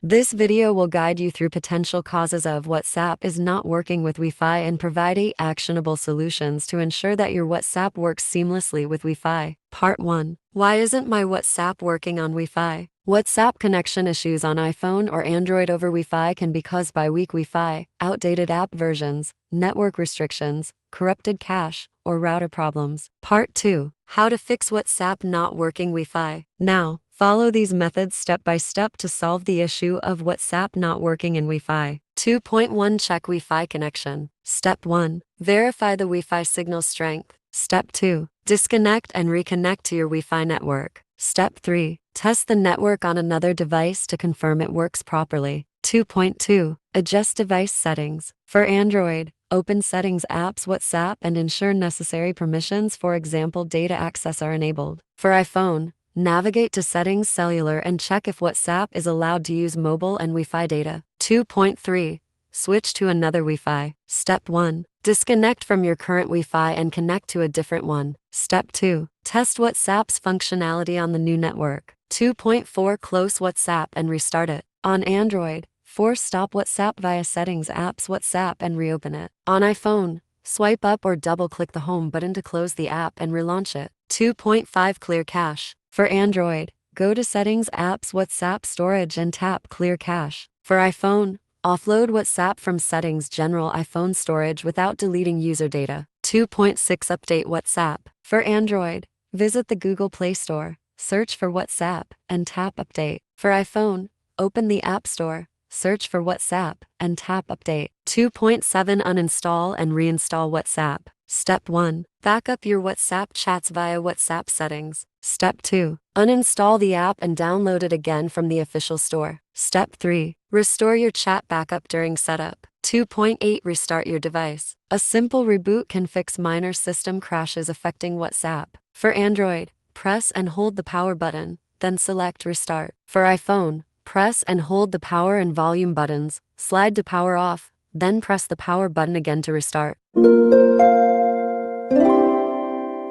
This video will guide you through potential causes of WhatsApp is not working with Wi-Fi and provide 8 actionable solutions to ensure that your WhatsApp works seamlessly with Wi-Fi. Part 1. Why isn't my WhatsApp working on Wi-Fi? WhatsApp connection issues on iPhone or Android over Wi-Fi can be caused by weak Wi-Fi, outdated app versions, network restrictions, corrupted cache, or router problems. Part 2. How to fix WhatsApp not working Wi-Fi. Now, follow these methods step by step to solve the issue of WhatsApp not working in Wi-Fi. 2.1 Check Wi-Fi connection. Step 1. Verify the Wi-Fi signal strength. Step 2. Disconnect and reconnect to your Wi-Fi network. Step 3. Test the network on another device to confirm it works properly. 2.2. Adjust device settings. For Android, open Settings apps WhatsApp and ensure necessary permissions, for example data access, are enabled. For iPhone, navigate to Settings Cellular and check if WhatsApp is allowed to use mobile and Wi-Fi data. 2.3. Switch to another Wi-Fi. Step 1. Disconnect from your current Wi-Fi and connect to a different one. Step 2. Test WhatsApp's functionality on the new network. 2.4 Close WhatsApp and restart it. On Android, force stop WhatsApp via Settings apps WhatsApp and reopen it. On iPhone, swipe up or double-click the home button to close the app and relaunch it. 2.5 Clear cache. For Android, go to Settings apps WhatsApp storage and tap Clear cache. For iPhone, offload WhatsApp from Settings General iPhone storage without deleting user data. 2.6 Update WhatsApp. For Android, visit the Google Play Store, search for WhatsApp, and tap Update. For iPhone, open the App Store, search for WhatsApp, and tap Update. 2.7 Uninstall and reinstall WhatsApp. Step 1. Back up your WhatsApp chats via WhatsApp settings. Step 2. Uninstall the app and download it again from the official store. Step 3. Restore your chat backup during setup. 2.8 Restart your device. A simple reboot can fix minor system crashes affecting WhatsApp. For Android, press and hold the power button, then select Restart. For iPhone, press and hold the power and volume buttons, slide to power off, then press the power button again to restart.